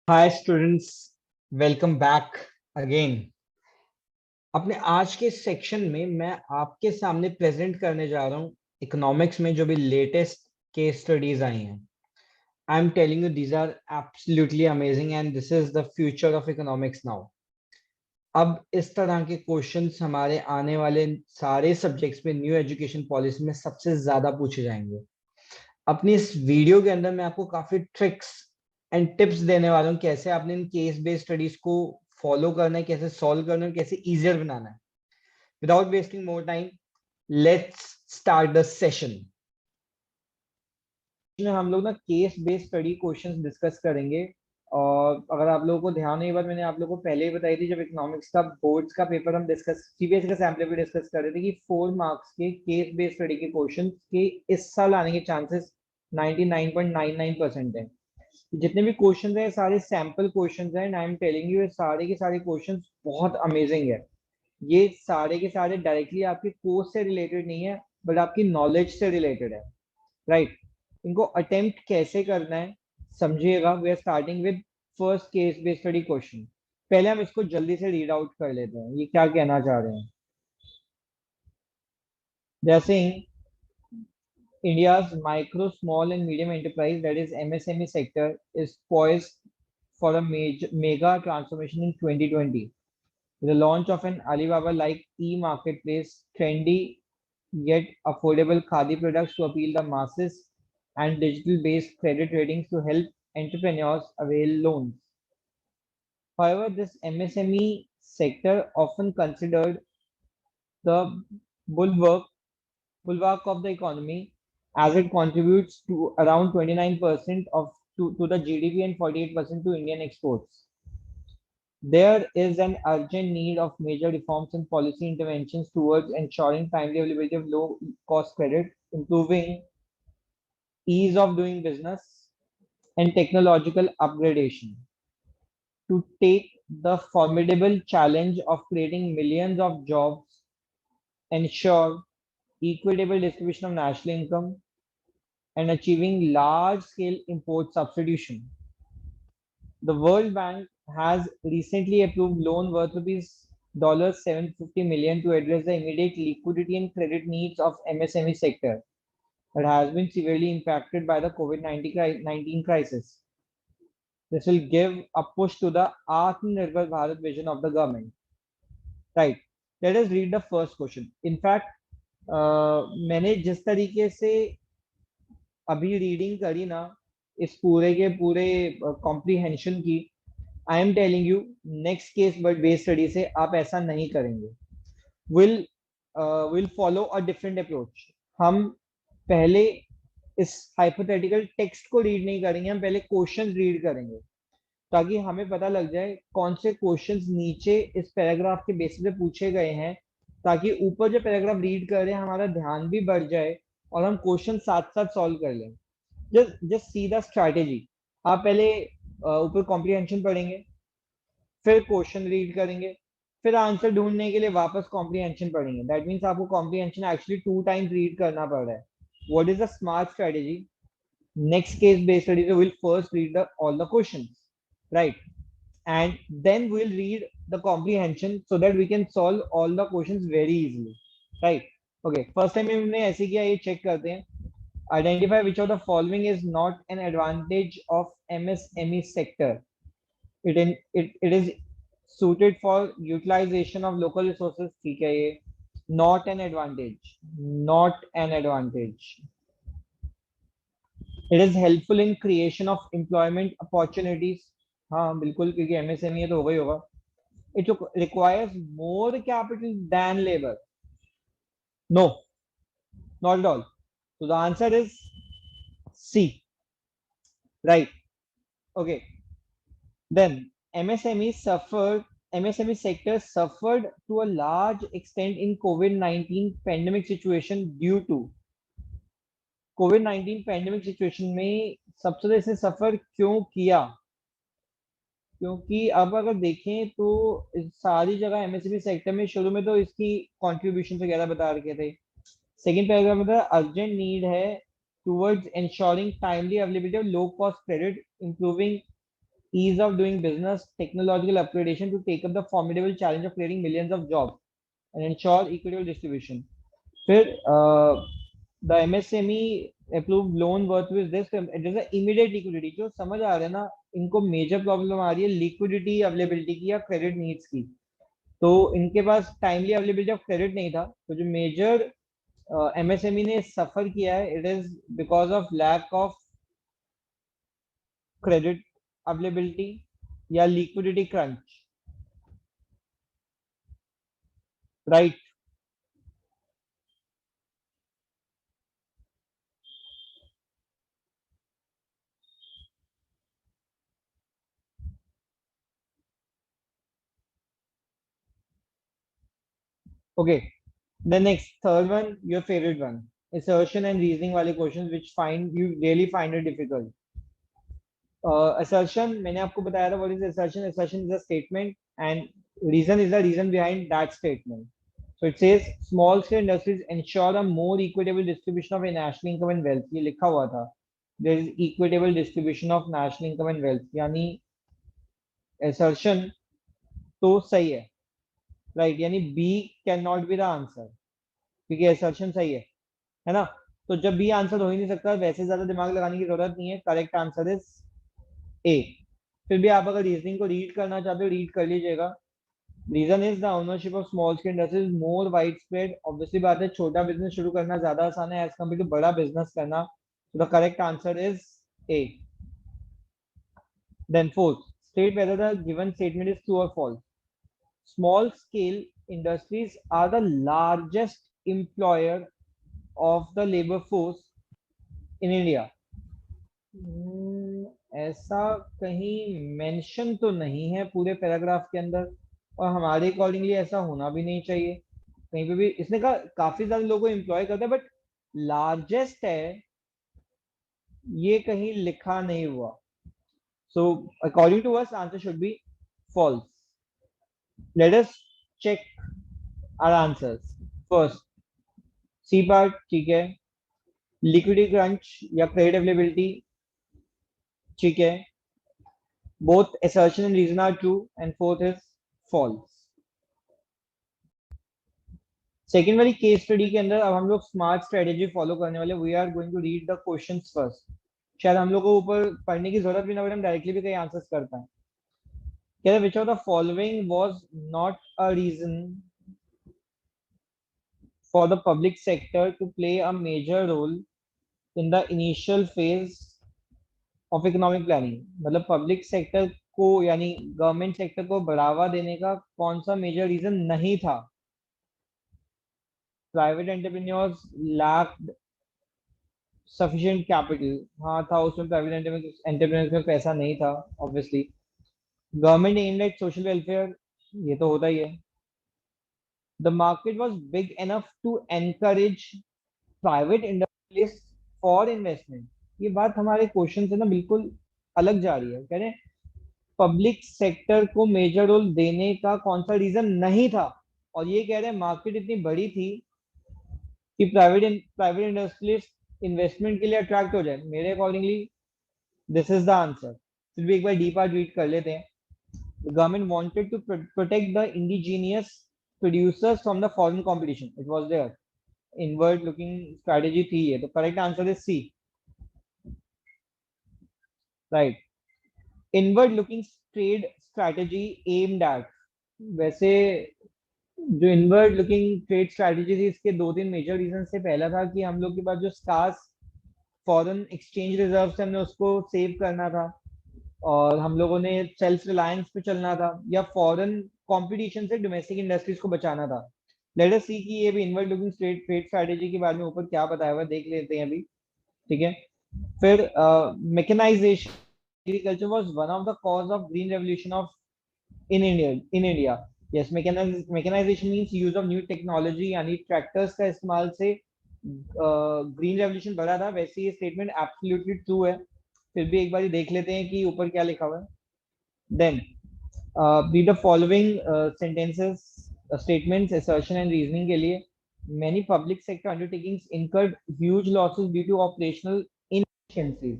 Hi students, welcome back again. अपने आज के सेक्शन में मैं आपके सामने प्रेजेंट करने जा रहा हूँ इकोनॉमिक्स में जो भी लेटेस्ट केस स्टडीज आई हैं। I am telling you these are absolutely amazing and this is the future of economics now. अब इस तरह के क्वेश्चंस हमारे आने वाले सारे सब्जेक्ट्स में न्यू एजुकेशन पॉलिसी में सबसे ज्यादा पूछे जाएंगे। अपनी इस वीडियो के अंदर मैं आपको काफी ट्रिक्स एंड टिप्स देने वाला हूँ कैसे आपने इन केस बेस्ड स्टडीज को फॉलो करना है, कैसे सॉल्व करना है, कैसे इजियर बनाना है। Without wasting more time, let's start the session. हम लोग ना case based study questions discuss करेंगे। और अगर आप लोगों को ध्यान है, ये बात मैंने आप लोगों को पहले ही बताई थी जब इकोनॉमिक्स का बोर्ड्स का पेपर हम डिस्कस सीबीएसई का सैम्पल भी डिस्कस कर रहे थे कि 4 मार्क्स के केस बेस्ड स्टडी के क्वेश्चंस के इस साल आने के चांसेस 99.99% है। जितने भी क्वेश्चंस हैं सारे सैंपल क्वेश्चंस हैं and I am telling you ये सारे के सारे क्वेश्चंस बहुत अमेजिंग है। ये सारे के सारे डायरेक्टली आपके कोर्स से रिलेटेड नहीं है बट आपकी नॉलेज से रिलेटेड है, राइट। इनको अटेम्प्ट कैसे करना है समझिएगा। We are starting with first case based study question. पहले हम इसको जल्दी से रीड आउट कर लेते हैं ये क्या कहना चाह रहे हैं। जैसे India's micro, small and medium enterprise, that is MSME sector, is poised for a mega transformation in 2020. The launch of an Alibaba-like e-marketplace, trendy yet affordable khadi products to appeal the masses, and digital-based credit ratings to help entrepreneurs avail loans. However, this MSME sector, often considered the bulwark bulwark of the economy, as it contributes to around 29% to the GDP and 48% to Indian exports. There is an urgent need of major reforms and policy interventions towards ensuring timely availability of low cost credit, improving ease of doing business, and technological upgradation to take the formidable challenge of creating millions of jobs, ensure equitable distribution of national income, and achieving large-scale import substitution. The World Bank has recently approved loan worth rupees $750 million to address the immediate liquidity and credit needs of MSME sector that has been severely impacted by the COVID-19 crisis. This will give a push to the Atmanirbhar Bharat vision of the government. Right. Let us read the first question. In fact, मैंने जिस तरीके से अभी reading करी ना इस पूरे के पूरे कॉम्प्रीहेंशन की, आई am telling you next case but based study से आप ऐसा नहीं करेंगे। Will will follow a different approach. हम पहले इस हाइपोथेटिकल टेक्स्ट को रीड नहीं करेंगे, हम पहले क्वेश्चंस रीड करेंगे ताकि हमें पता लग जाए कौन से क्वेश्चंस नीचे इस पैराग्राफ के बेसिस पे पूछे गए हैं, ताकि ऊपर जो पैराग्राफ रीड कर रहे हैं हमारा ध्यान भी बढ़ जाए और हम क्वेश्चन साथ साथ सॉल्व कर लें। Just see the strategy. आप पहले ऊपर कॉम्प्रीहेंशन पढ़ेंगे, फिर क्वेश्चन रीड करेंगे, फिर आंसर ढूंढने के लिए वापस कॉम्प्रीहेंशन पढ़ेंगे। दैट मीन्स आपको कॉम्प्रीहेंशन एक्चुअली 2 टाइम्स रीड करना पड़ रहा है। What is the smart strategy? Next case based study will first read the all the questions, right? And then we'll read the comprehension so that we can solve all the questions very easily, right? Okay, first time हमने ऐसे किया, ये check करते हैं। Identify which of the following is not an advantage of MSME sector. It is suited for utilization of local resources, ठीक है ये। Not an advantage, not an advantage. It is helpful in creation of employment opportunities, हाँ बिल्कुल, क्योंकि MSME है तो होगा ही होगा। It requires more capital than labor. No, not at all. So the answer is C. Right. Okay. Then MSME sector suffered to a large extent in COVID-19 pandemic situation due to COVID-19 pandemic situation में सबसे ज्यादा इसे सफर क्यों किया? क्योंकि अब अगर देखें तो सारी जगह एमएसएमई सेक्टर में शुरू में तो इसकी कंट्रीब्यूशन वगैरह बता रखे थे। सेकंड पैराग्राफ में अर्जेंट नीड है towards ensuring timely availability of low cost credit, improving ease of doing business, technological upgradation to take up the formidable challenge of creating millions of jobs and ensure equitable distribution. फिर the MSME approved loan worth with this, it is a immediate liquidity. जो समझ आ रहे हैं ना, इनको major problem आ रही है liquidity availability की या क्रेडिट नीड्स की. तो इनके पास टाइमली अवेलेबिलिटी ऑफ क्रेडिट नहीं था. तो जो मेजर MSME ने सफर किया है, it is because of lack of credit availability या liquidity crunch, right. Okay, the next third one, your favorite one, assertion and reasoning वाले questions which find you really find it difficult. Assertion मैंने आपको बताया था. What is assertion? Assertion is a statement and reason is the reason behind that statement. So it says small scale industries ensure a more equitable distribution of national income and wealth. ये लिखा हुआ था. There is equitable distribution of national income and wealth. यानी assertion तो सही है, right. यानी B can not be the answer क्योंकि assertion सही है ना. तो जब बी आंसर हो ही नहीं सकता, वैसे ज्यादा दिमाग लगाने की जरूरत नहीं है. करेक्ट आंसर इज ए. फिर भी आप अगर रीजनिंग को रीड करना चाहते हो, रीड कर लीजिएगा. Reason is the ownership of small scale industries more wide spread. Obviously बात है, छोटा बिजनेस शुरू करना ज्यादा आसान है एज कम्पेयर टू बड़ा बिजनेस करना. The correct answer is A. Then fourth, state whether the given statement is true or false. Small scale industries are the largest employer of the labor force in India. ऐसा कहीं mention तो नहीं है पूरे paragraph के अंदर, और हमारे अकॉर्डिंगली ऐसा होना भी नहीं चाहिए. कहीं पे भी इसने कहा काफी सारे लोगों को एम्प्लॉय करता है, बट लार्जेस्ट है ये कहीं लिखा नहीं हुआ. So according to us answer should be false. Let us check our answers. First C part ठीक है. लिक्विडिटी क्रंच या क्रेडिट अवेलेबिलिटी ठीक है. both assertion and reason are true, and fourth is false. Second वाली case study के अंदर अब हम लोग स्मार्ट स्ट्रेटेजी फॉलो करने वाले. We are going to read the questions first. शायद हम लोग को ऊपर पढ़ने की जरूरत भी ना पड़े, हम डायरेक्टली भी कई आंसर्स कर पाए. कहते which of the following was not a reason for the public sector to play a major role in the initial phase of economic planning. मतलब पब्लिक सेक्टर को यानी गवर्नमेंट सेक्टर को बढ़ावा देने का कौन सा मेजर रीजन नहीं था. Private entrepreneurs lacked sufficient capital. हाँ था, उसमें प्राइवेट एंटरप्रेन्योर्स में पैसा नहीं था obviously. Government aimed at social welfare, ये तो होता ही है. The market was big enough to encourage private industrialist for investment. ये बात हमारे क्वेश्चन से ना बिल्कुल अलग जा रही है. कह रहे पब्लिक सेक्टर को मेजर रोल देने का कौन सा रीजन नहीं था, और ये कह रहे हैं मार्केट इतनी बड़ी थी कि प्राइवेट इंडस्ट्रियलिस्ट इन्वेस्टमेंट के लिए अट्रैक्ट हो जाए. मेरे accordingly this is the answer. फिर भी एक बार डी पार्ट रीड कर लेते हैं. The government wanted to protect the indigenous producers from the foreign competition. It was there. Inward looking strategy थी ये. तो correct answer is C. Right. Inward looking trade strategy aimed at. वैसे जो inward looking trade strategy थी, इसके दो तीन major reason से. पहला था कि हम लोग के पास जो स्कार्स फॉरेन एक्सचेंज रिजर्व से हमने उसको सेव करना था, और हम लोगों ने सेल्फ रिलायंस पे चलना था, या फॉरेन कंपटीशन से डोमेस्टिक इंडस्ट्रीज को बचाना था. लेट अस सी कि ये भी इनवर्ड लुकिंग ट्रेड स्ट्रैटेजी के बारे में ऊपर क्या बताया हुआ है, देख लेते हैं अभी. ठीक है. फिर mechanisation agriculture was one of the cause of green revolution of in India. Yes, mechanization means use of new technology, यानी ट्रैक्टर्स का इस्तेमाल से ग्रीन रेवोल्यूशन बढ़ा था. वैसे ये स्टेटमेंट एब्सोल्युटली ट्रू है. फिर भी एक बार देख लेते हैं कि ऊपर क्या लिखा हुआ है. Then read the following sentences, statements, assertion and reasoning के लिए. Many public sector undertakings incurred huge losses due to operational inefficiencies.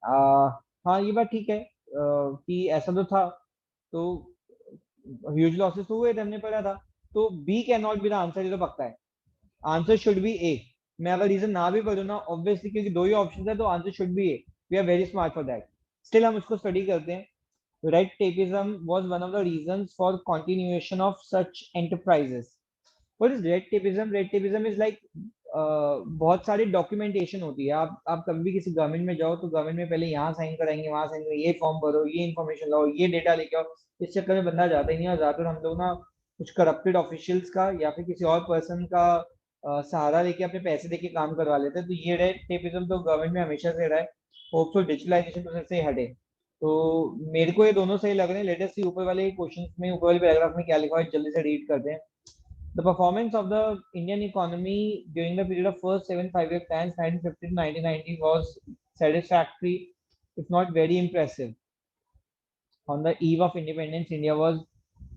हाँ, ये बात ठीक है. कि ऐसा तो था, तो ह्यूज लॉसेस तो हुए थे, हमने पढ़ा था। तो B can not be the answer, ये तो पक्का है। Answer should be A. मैं अगर रीजन ना भी पढ़ूँ ना, ऑब्वियसली क्योंकि दो ही ऑप्शन है, तो answer should be A. We are very smart for that. Still हम उसको स्टडी करते हैं। Red tapeism was one of the reasons for continuation of such enterprises. What is red tapeism? Red tapeism is like बहुत सारी documentation होती है। आप कभी भी किसी गवर्नमेंट में जाओ तो गवर्नमेंट में पहले यहाँ साइन कराएंगे, वहाँ साइन करेंगे, ये फॉर्म भरो, ये इन्फॉर्मेशन लाओ, ये डेटा लेके आओ। इस चक्कर में बंदा जाता ही नहीं। और ज्यादातर हम लोग ना कुछ करप्टेड ऑफिशियल्स का या फिर किसी और पर्सन का सहारा लेके अपने पैसे देके काम करवा लेते हैं। तो ये रेड टेपिज्म तो गवर्नमेंट में हमेशा से रहा है। होप सो डिजिटलाइजेशन प्रोसेस से ही हटे। तो मेरे को ये दोनों सही लग रहे हैं। लेटेस्ट सी ऊपर वाले क्वेश्चन में, ऊपर वाले पैराग्राफ में क्या लिखा है जल्दी से रीड करते हैं। The performance of the Indian economy during the period of first 7 5-year plans 1950 to 1990 was satisfactory, if not very impressive. On the eve of independence, India was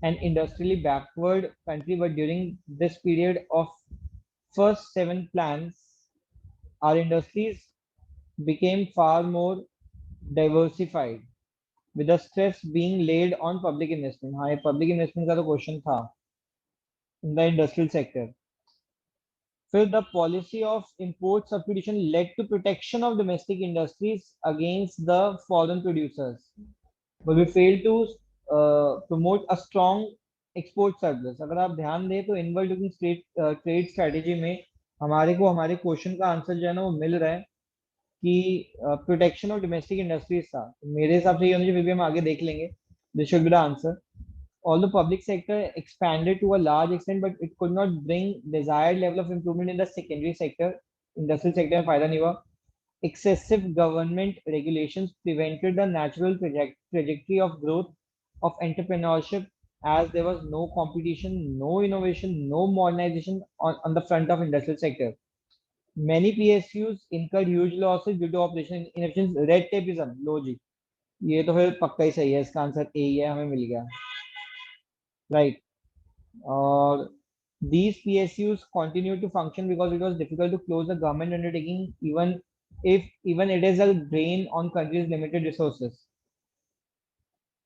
an industrially backward country, but during this period of first seven plans, our industries became far more diversified, with the stress being laid on public investment. हाँ, ये public investment का तो question था in the industrial sector. Fifth, the policy of import substitution led to protection of domestic industries against the foreign producers. But we failed to promote a strong export surplus. अगर आप ध्यान दें तो inward looking trade strategy में हमारे को हमारे question का आंसर जो है ना वो मिल रहा है कि प्रोटेक्शन ऑफ डोमेस्टिक इंडस्ट्रीज था। तो मेरे हिसाब से ये होना चाहिए, फिर भी हम आगे देख लेंगे। This should be the answer. Although public sector expanded to a large extent, but it could not bring desired level of improvement in the secondary sector. Industrial sector में फायदा नहीं हुआ। Excessive government regulations prevented the natural trajectory of growth of entrepreneurship, as there was no competition, no innovation, no modernization on the front of industrial sector. Many PSUs incurred huge losses due to operational inefficiency. Red tapeism, लो जी, ये तो फिर पक्का ही सही है। इसका answer A ही है, हमें मिल गया। राइट। और these PSUs continued to function because it was difficult to close the government undertaking, even it is a drain on country's limited resources.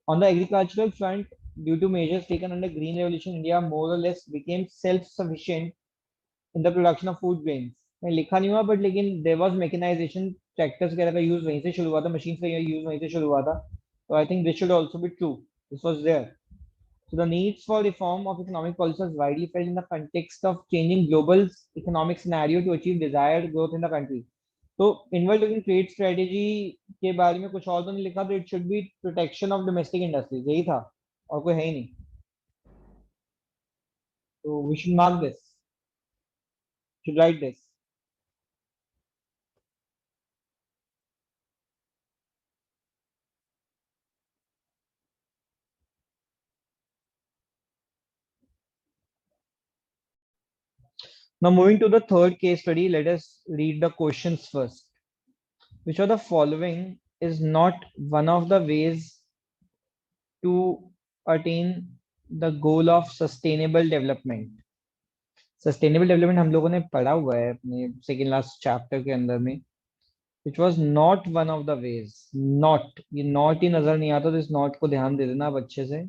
On the agricultural front, due to measures taken under Green Revolution, India more or less became self-sufficient in the production of food grains. मैं लिखा नहीं हुआ but लेकिन there was mechanization, tractors वगैरह का use वहीं से शुरू हुआ था, मशीन का यूज वहीं से शुरू हुआ था। तो I think this should also be true, this was there. So the needs for reform of economic policy was widely felt in the context of changing global economic scenario to achieve desired growth in the country. तो inward looking trade strategy के बारे में कुछ और तो नहीं लिखा, तो it should be protection of domestic industries, यही था और कोई है ही नहीं। तो we should mark this, should write this. Now moving to the third case study, let us read the questions first. Which of the following is not one of the ways to attain the goal of sustainable development? Sustainable development हम लोगों ने पढ़ा हुआ है अपने second last chapter के अंदर में। Which was not one of the ways. Not, ये नॉट ही नजर नहीं आता तो इस नॉट को ध्यान दे देना आप अच्छे से।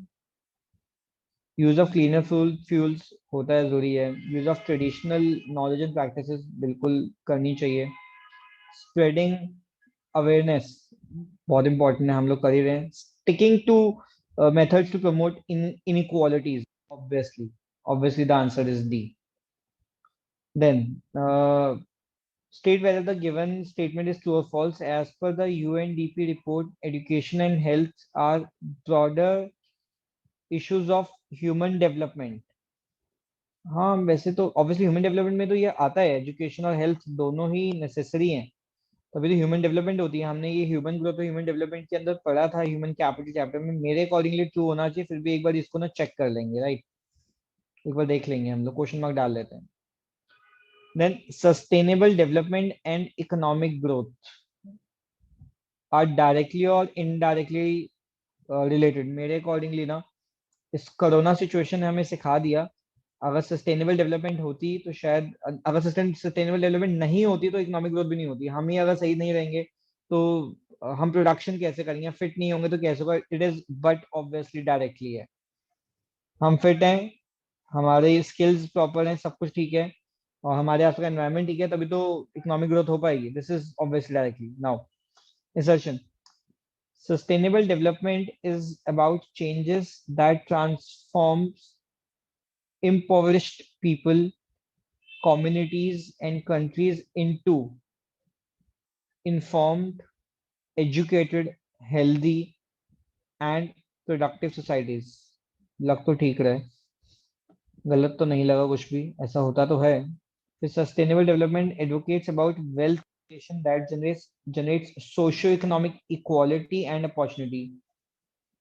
यूज ऑफ क्लीनर फ्यूल्स होता है, जरूरी है। Use of traditional knowledge and practices बिल्कुल करनी चाहिए। स्प्रेडिंग अवेयरनेस बहुत इंपॉर्टेंट है, हम लोग कर ही रहे हैं। Sticking to methods to promote inequalities, obviously the answer is D. Then state whether the given statement is true or false. As per the UNDP report, education and health are broader issues of human development. हाँ, वैसे तो obviously human development में तो ये आता है, education और health दोनों ही नेसेसरी हैं, तभी तो ह्यूमन डेवलपमेंट होती है। हमने ये ह्यूमन ग्रोथ और ह्यूमन डेवलपमेंट के अंदर पढ़ा था ह्यूमन कैपिटल चैप्टर में। मेरे अकॉर्डिंगली ट्रू होना चाहिए, फिर भी एक बार इसको ना चेक कर लेंगे। राइट, एक बार देख लेंगे, हम लोग क्वेश्चन मार्क डाल लेते हैं। Then sustainable development and economic growth are directly or indirectly related. मेरे अकॉर्डिंगली ना इस कोरोना सिचुएशन ने हमें सिखा दिया, अगर सस्टेनेबल डेवलपमेंट होती तो शायद, अगर सस्टेनेबल डेवलपमेंट नहीं होती तो इकोनॉमिक ग्रोथ भी नहीं होती। हम ही अगर सही नहीं रहेंगे तो हम प्रोडक्शन कैसे करेंगे, फिट नहीं होंगे तो कैसे होगा, it is but obviously directly है। हम फिट हैं, हमारे स्किल्स प्रॉपर हैं, सब कुछ ठीक है, और हमारे आसपास का एनवायरनमेंट ठीक है, तभी तो इकोनॉमिक ग्रोथ हो पाएगी। This is obviously directly. Now assertion. Sustainable development is about changes that transforms impoverished people, communities, and countries into informed, educated, healthy, and productive societies. लग तो ठीक रहा है, गलत तो नहीं लगा कुछ भी, ऐसा होता तो है। फिर sustainable development advocates about wealth creation that generates socio economic equality and opportunity.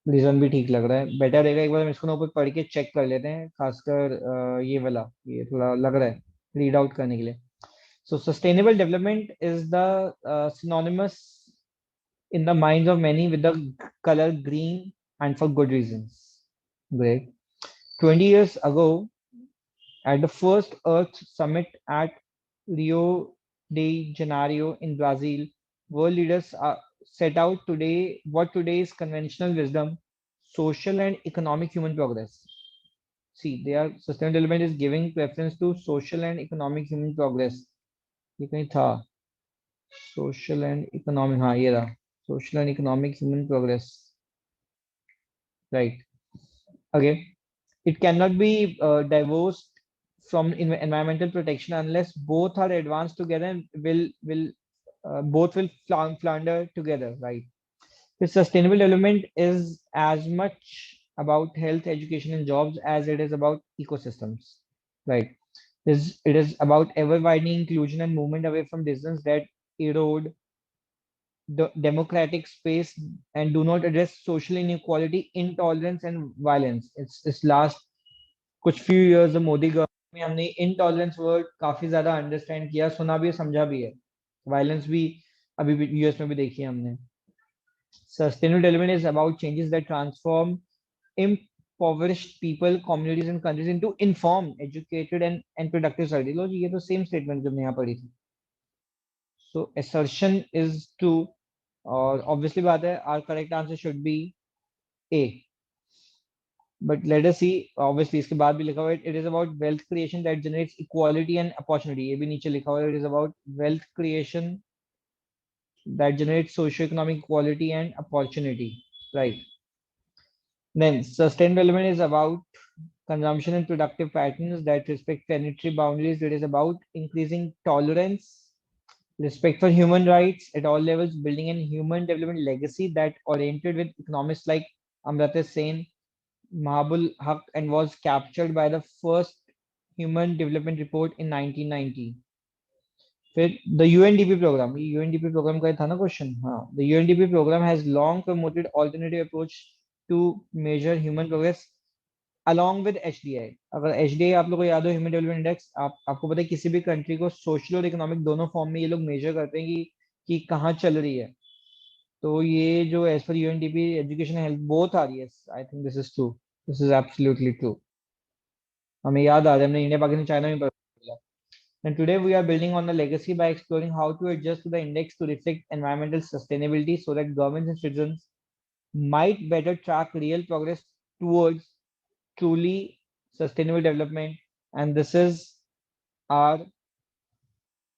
Reason भी ठीक लग रहा है, बेटर रहेगा एक बार हम इसको ना ऊपर पढ़ के चेक कर लेते हैं, खासकर ये वाला, ये थोड़ा लग रहा है रीड आउट करने के लिए। सो sustainable development is the synonymous in the minds of many with the color green, and for good reasons. Great. 20 years ago, at the first Earth Summit at Rio de Janeiro in Brazil, world leaders set out today what today is conventional wisdom, social and economic human progress. See, their sustainable development is giving preference to social and economic human progress. ये कहीं था, social and economic, हाँ ये रहा, social and economic human progress, right? Okay, it cannot be divorced from environmental protection unless both are advanced together and will both will flounder together, right? The sustainable development is as much about health, education, and jobs as it is about ecosystems, right? It is about ever widening inclusion and movement away from distance that erode the democratic space and do not address social inequality, intolerance, and violence. It's last कुछ few years of Modi government में हमने intolerance word काफी ज्यादा understand किया, सुना भी है, समझा भी है। वायलेंस भी अभी भी यूएस में भी देखी है हमने। Sustainable development is about changes that transform impoverished people, communities, and countries into informed, educated, and productive society. लो जी, ये तो सेम स्टेटमेंट जो हमने यहाँ पढ़ी थी। So assertion is true, और obviously बात है, our correct answer should be A. But let us see, obviously इसके बाद भी लिखा हुआ है, it is about wealth creation that generates equality and opportunity. ये भी नीचे लिखा हुआ है, it is about wealth creation that generates socio-economic equality and opportunity, right? Then sustainable development is about consumption and productive patterns that respect planetary boundaries. It is about increasing tolerance, respect for human rights at all levels, building a human development legacy that oriented with economists like Amartya Sen, Mahabul Haq, and was captured by the first Human Development Report in 1990. फिर the UNDP program, ये UNDP program का था ना question, हाँ, the UNDP program has long promoted alternative approach to measure human progress along with HDI. अगर HDI आप लोगों को याद हो, ह्यूमन डेवलपमेंट इंडेक्स, आपको पता है किसी भी कंट्री को सोशल और इकोनॉमिक दोनों फॉर्म में ये लोग मेजर करते हैं कि कहाँ चल रही है। तो ये जो as per UNDP education health both आ रही है, I think this is true, this is absolutely true. हमें याद आ रहा है, हमने इंडिया पाकिस्तान चाइना में पढ़ा। And today we are building on the legacy by exploring how to adjust to the index to reflect environmental sustainability so that governments and citizens might better track real progress towards truly sustainable development. And this is our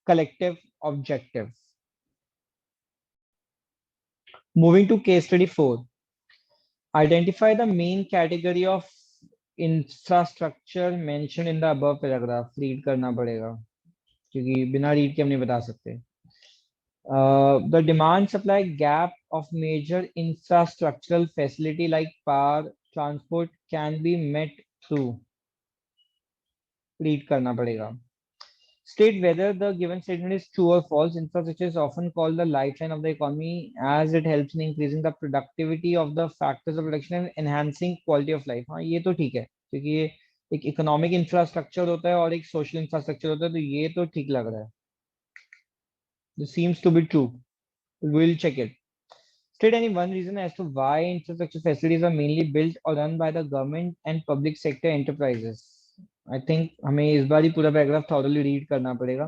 collective objective. Moving to case study 4. Identify the main category of infrastructure mentioned in the above paragraph. Read करना पड़ेगा क्योंकि बिना read के हम नहीं बता सकते। The demand supply gap of major infrastructural facility like power, transport can be met through. Read करना पड़ेगा. State whether the given statement is true or false. Infrastructure is often called the lifeline of the economy as it helps in increasing the productivity of the factors of production and enhancing quality of life. हाँ ये तो ठीक है, क्योंकि ये एक economic infrastructure होता है और एक सोशल इंफ्रास्ट्रक्चर होता है, तो ये तो ठीक लग रहा है. This seems to be true. We'll check it. State any one reason as to why infrastructure facilities are mainly built or run by the government and public sector enterprises. I think हमें इस बार ही पूरा paragraph thoroughly read करना पड़ेगा.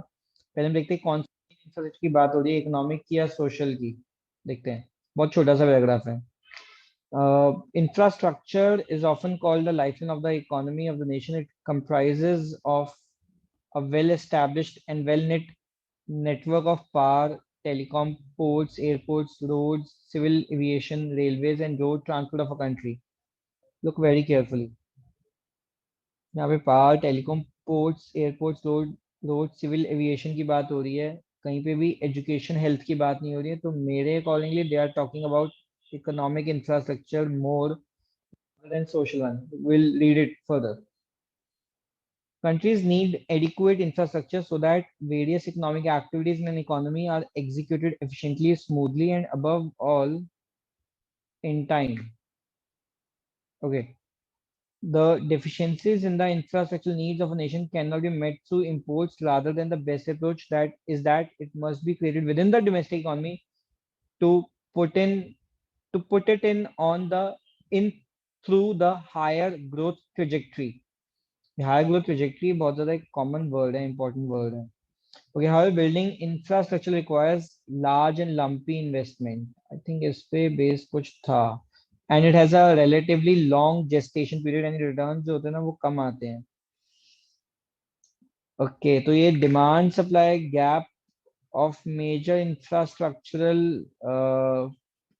पहले हम देखते हैं कौन सी इंफ्रास्ट्रक्चर की बात हो रही है, इकोनॉमिक की या सोशल की. देखते हैं, बहुत छोटा सा पैराग्राफ है. Infrastructure is often called the lifeline of the economy of the nation. It comprises of a well-established and well-knit network of power, telecom, ports, airports, roads, civil aviation, railways, and road transport of a country. Look very carefully. यहाँ पे power, telecom, ports, airports, road, civil aviation की बात हो रही है. कहीं पे भी एजुकेशन, हेल्थ की बात नहीं हो रही है. तो मेरे accordingly they are talking about economic infrastructure more than social one. We'll read it further. Countries need adequate infrastructure so that various economic activities in an economy are executed efficiently, smoothly, and above all, in time. Okay. The deficiencies in the infrastructural needs of a nation cannot be met through imports. Rather than the best approach that is that it must be created within the domestic economy to put in to put it in on the in through the higher growth trajectory. Higher growth trajectory बहुत ज़्यादा एक common word है, important word है. Okay, however, building infrastructure requires large and lumpy investment. I think इस पे base कुछ था. And it has a relatively long gestation period and returns जो होते हैं ना वो कम आते हैं. Okay, तो ये demand supply gap of major infrastructural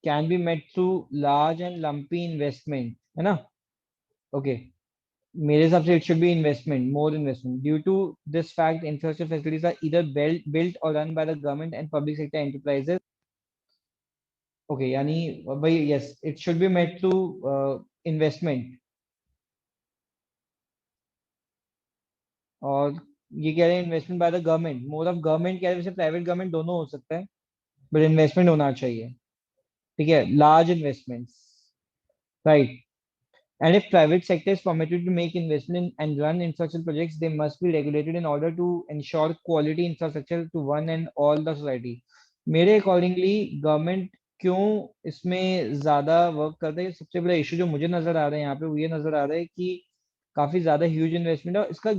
can be met through large and lumpy investment, है ना? Okay. मेरे हिसाब से it should be investment, more investment. Due to this fact, infrastructure facilities are either built or run by the government and public sector enterprises. Okay, यानी भाई yes, it should be made through investment. और ये कह रहे हैं investment by the government, more of government कह रहे हैं, वैसे प्राइवेट गवर्नमेंट दोनों हो सकता है, बट इन्वेस्टमेंट होना चाहिए. ठीक है, large investments, right. And if private sector is permitted to make investment and run infrastructure projects, they must be regulated in order to ensure quality infrastructure to one and all the society. मेरे accordingly government क्यों इसमें ज्यादा work करता है, सबसे बड़ा issue जो मुझे नजर आ रहा है यहाँ पे वो ये नजर आ रहा है कि काफी ज्यादा ह्यूज इन्वेस्टमेंट है और इसका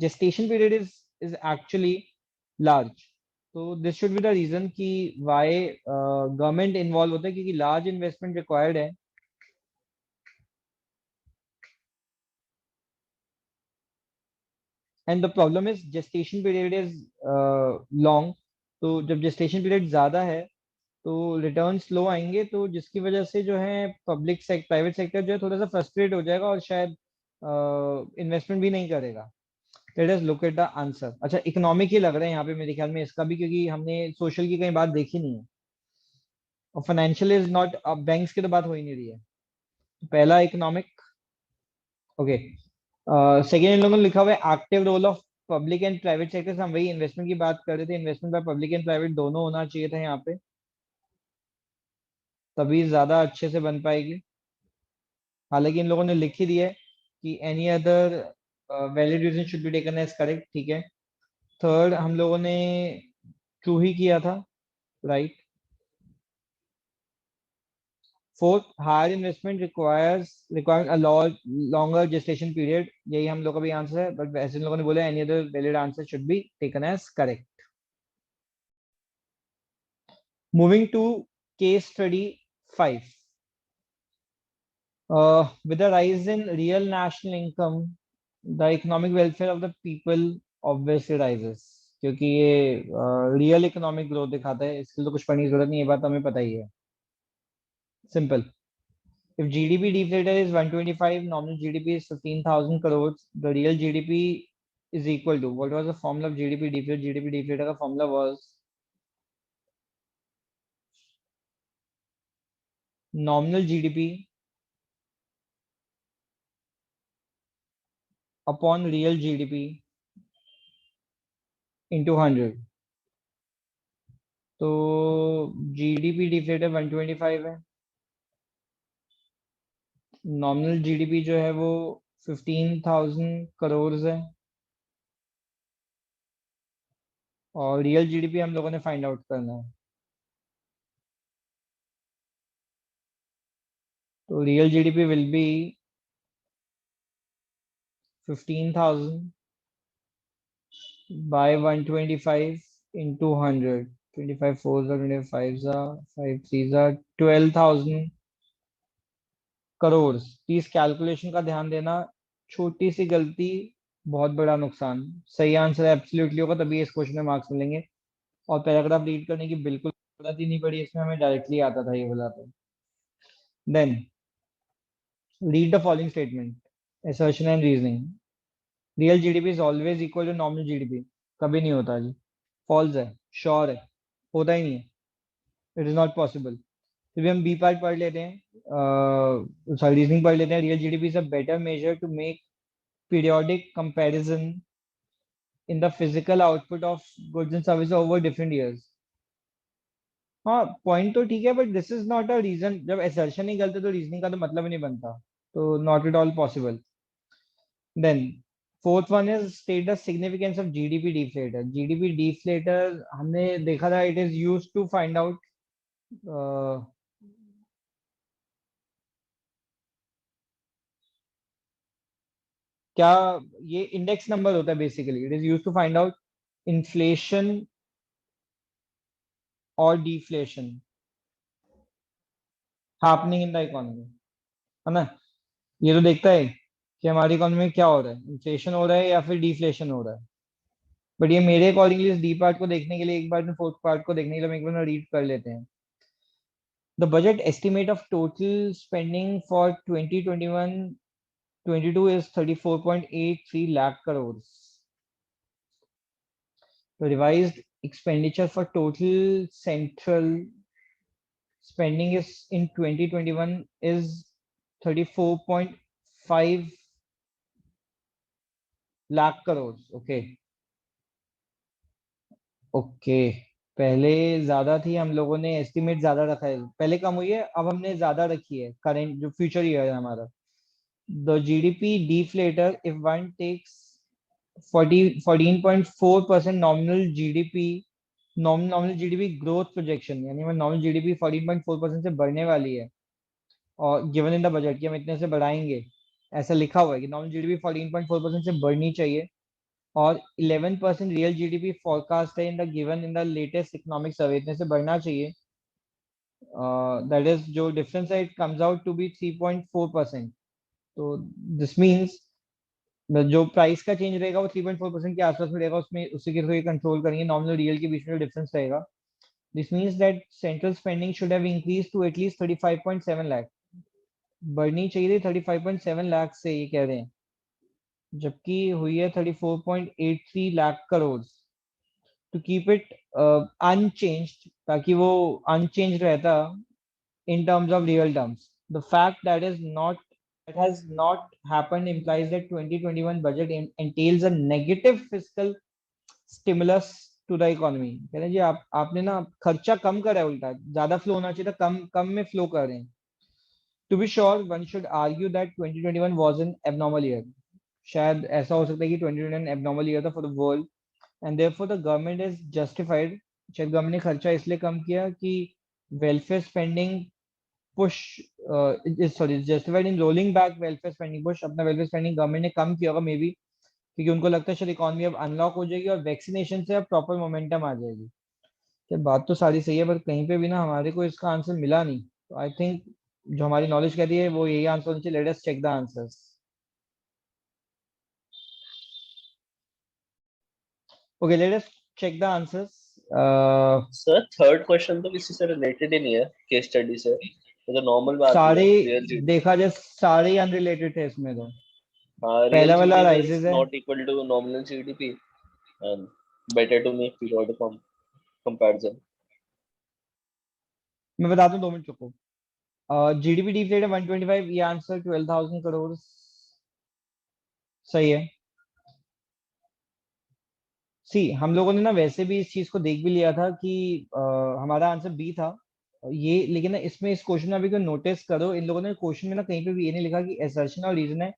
gestation period is actually large. तो this should be the reason कि वाई गवर्नमेंट इन्वॉल्व होता है, क्योंकि लार्ज इन्वेस्टमेंट रिक्वायर्ड है. And the problem is gestation period is long. तो जब जेस्टेशन पीरियड ज्यादा है तो रिटर्न स्लो आएंगे, तो जिसकी वजह से जो है प्राइवेट सेक्टर जो है थोड़ा सा फ्रस्ट्रेट हो जाएगा और शायद इन्वेस्टमेंट भी नहीं करेगा. Let us look at the answer. अच्छा, इकोनॉमिक ही लग रहा है यहाँ पे मेरे ख्याल में इसका भी, क्योंकि हमने सोशल की कहीं बात देखी नहीं है और फाइनेंशियल इज नॉट, अब बैंक्स की तो बात हो ही नहीं रही है. तो पहला इकोनॉमिक. ओके. सेकेंड इन लोगों ने लिखा हुआ है active role of public and private sector. हम वही इन्वेस्टमेंट की बात कर रहे थे, investment by public and private दोनों होना चाहिए था यहाँ पे, तभी ज्यादा अच्छे से बन पाएगी. हालांकि इन लोगों ने लिख ही दिया है कि any other valid reason should be taken as correct. ठीक है. थर्ड हम लोगों ने ट्रू ही किया था, right. Fourth, higher investment require a longer gestation period. यही हम लोग का भी आंसर है, बट वैसे इन लोगों ने बोला any other valid answer should be taken as correct. Moving to case study 5. With the rise in real national income, the economic welfare of the people obviously rises. क्योंकि ये रियल इकोनॉमिक ग्रोथ दिखाता है, इसके लिए तो कुछ पढ़ने की जरूरत नहीं है, ये बात हमें पता ही है. Simple. If GDP deflator is 125, nominal GDP is 15,000 crores, the real GDP is equal to, what was the formula of GDP deflator? GDP deflator का formula was nominal GDP upon real GDP into 100. तो GDP deflator 125 है, nominal GDP जो है वो 15,000 करोड़ है, और real GDP हम लोगों ने फाइंड आउट करना है. तो real GDP will be 15,000 by 125 into 100. 25 fours are 25 5 threes are 12,000 crore. Please calculation का ध्यान देना, छोटी सी गलती बहुत बड़ा नुकसान। सही आंसर एब्सोल्युटली होगा तभी इस क्वेश्चन में मार्क्स मिलेंगे। और पैराग्राफ रीड करने की बिल्कुल जरूरत ही नहीं पड़ी, इसमें हमें डायरेक्टली आता था ये बोला तो। Then read the following statement, assertion and reasoning. Real GDP is always equal to nominal GDP, कभी नहीं होता जी। फॉल्स है, श्योर है, होता ही नहीं है, इट इज नॉट पॉसिबल। फिर भी हम बी पार्ट पढ़ लेते हैं, सॉरी रीजनिंग पढ़ लेते हैं। Real GDP is a better measure to make periodic comparison in the physical output of goods and services over different years। हाँ पॉइंट तो ठीक है, but this is not a reason. जब assertion ही गलत है तो रीजनिंग का तो मतलब ही नहीं बनता, तो not at all possible. Then fourth one is state the significance of GDP deflator. GDP deflator हमने देखा था, it is used to find out क्या, ये इंडेक्स नंबर होता है basically. It is used to find out inflation और deflation happening in the economy, है ना। ये तो देखता है कि हमारी इकोनॉमी में क्या हो रहा है, इन्फ्लेशन हो रहा है या फिर डिफ्लेशन हो रहा है। बट ये मेरे अकॉर्डिंगली इस डी पार्ट को देखने के लिए एक बार फोर्थ पार्ट को देखने के लिए हम एक बार रीड कर लेते हैं। The budget estimate of total spending for 2021-22 is 34.83 lakh crore. The revised expenditure for total central spending is in 2021 is 34.5 lakh crore. Okay okay, पहले ज्यादा थी, हम लोगों ने एस्टिमेट ज्यादा रखा है, पहले कम हुई है, अब हमने ज्यादा रखी है करेंट जो फ्यूचर ईयर है हमारा। The GDP deflator if one takes 14.4% nominal GDP, nominal GDP growth projection, यानी मैं नॉमिनल जीडीपी 14.4% से बढ़ने वाली है, और गिवन इन द बजट कि हम इतने से बढ़ाएंगे, ऐसा लिखा हुआ है कि नॉमिनल जीडीपी 14.4% से बढ़नी चाहिए, और 11% रियल जीडीपी फोरकास्ट है in the given in the latest economic survey, इतने से बढ़ना चाहिए। दैट इज जो डिफरेंस है, it comes out to be 3.4%। तो दिस मीन्स जो प्राइस का चेंज रहेगा वो 3.4% के आसपास में रहेगा, उसमें उसी के थ्रू कंट्रोल करेंगे, नॉमिनल रियल के बीच में डिफरेंस रहेगा। This means that central spending should have increase to at least 35.7 lakh, बढ़नी चाहिए थी 35.7 लाख से, ये कह रहे हैं, जबकि हुई है 34.83 lakh crore. To keep it unchanged, ताकि वो अनचेंज रहता in terms of real terms. The fact that is not that has not happened implies that 2021 budget entails a negative fiscal stimulus to the economy। कह रहे हैं जी आपने ना खर्चा कम करा है, उल्टा ज्यादा फ्लो होना चाहिए था, कम कम में फ्लो कर रहे हैं। To be sure, one should argue that 2021 was an abnormal year। शायद ऐसा हो सकता है कि 2021 abnormal year था for the world, and therefore the government is justified। शायद गवर्नमेंट ने खर्चा इसलिए कम किया कि welfare spending push is sorry justified in rolling back welfare spending push. अपना वेलफेयर स्पेंडिंग गवर्नमेंट ने कम किया होगा मे बी, क्योंकि उनको लगता है शायद इकोनॉमी अब अनलॉक हो जाएगी और वैक्सीनेशन से अब प्रॉपर मोमेंटम आ जाएगी। तो बात तो सारी सही है, पर कहीं पे भी ना हमारे को इसका आंसर मिला नहीं। तो आई थिंक जो हमारी नॉलेज कहती है वो यही आंसर होना चाहिए। Let us check the answers. Okay, let us check the answers. Sir third question तो किसी से रिलेटेड ही नहीं है केस स्टडी से, तो नॉर्मल बात ही सारे है रियल जीडीपी। देखा जाए सारे ही अनरिलेटेड थे इसमें तो। हाँ, रियल पहला वाला जीडीपी इज राइजेस है। Not equal to nominal GDP and better to make periodic comparison. मैं बताता हूँ, 2 मिनट चुको। जीडीपी डिफ्लेट है 125, ये आंसर 12,000 करोड़ सही है। सी हम लोगों ने ना वैसे भी इस चीज को देख भी लिया था कि हमारा आंसर बी था ये, लेकिन ना इसमें इस क्वेश्चन में अभी को नोटिस करो, इन लोगों ने क्वेश्चन में ना कहीं पे भी ये नहीं लिखा कि असर्शन और रीजन है।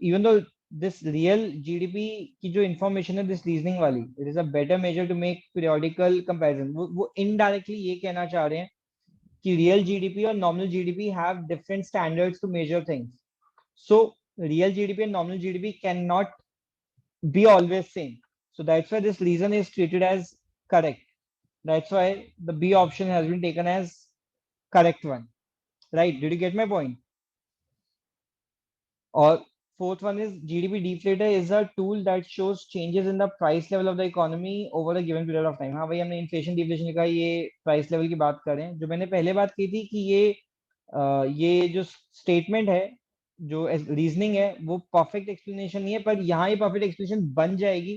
Even though this real GDP की जो इंफॉर्मेशन है, दिस रीजनिंग वाली, it is a better measure to make periodical comparison. वो इनडायरेक्टली ये कहना चाह रहे हैं कि रियल जीडीपी और nominal GDP have different standards to measure things. So real GDP and nominal GDP can not be always same. So that's why this reason is treated as correct. That's why the B option has been taken as correct one. Right? Did you get my point? Or fourth one is GDP deflator is a tool that shows changes in the price level of the economy over a given period of time. हाँ भाई, हमने inflation deflation लिखा, ये price level की बात कर रहे हैं. जो मैंने पहले बात की थी कि ये जो स्टेटमेंट है, जो रीजनिंग है, वो परफेक्ट एक्सप्लेनेशन नहीं है, पर यहाँ ये परफेक्ट एक्सप्लेनेशन बन जाएगी,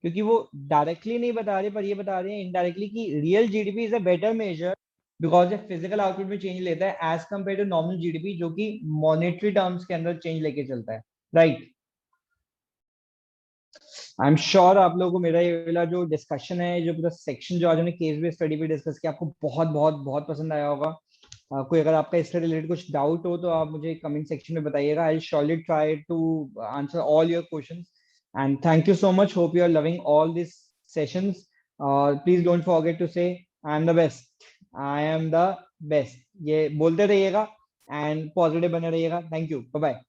क्योंकि वो डायरेक्टली नहीं बता रहे, पर ये बता रहे हैं इनडायरेक्टली कि real GDP is a better measure because ये फिजिकल आउटपुट में चेंज लेता है as compare to normal GDP, जो कि मॉनेटरी टर्म्स के अंदर चेंज लेके चलता है. राइट. आई एम श्योर आप लोगों को मेरा ये वाला जो डिस्कशन है, जो पूरा सेक्शन जो आज हमने केस बेस्ड स्टडी पे डिस्कस किया, आपको बहुत बहुत बहुत पसंद आया होगा. कोई अगर आपका इससे रिलेटेड कुछ डाउट हो तो आप मुझे कमेंट सेक्शन में बताइएगा. I surely try to answer all your questions. And thank you so much. Hope you are loving all this sessions. Please don't forget to say I am the best, I am the best, ये बोलते रहिएगा and positive बने रहिएगा. Thank you. Bye bye.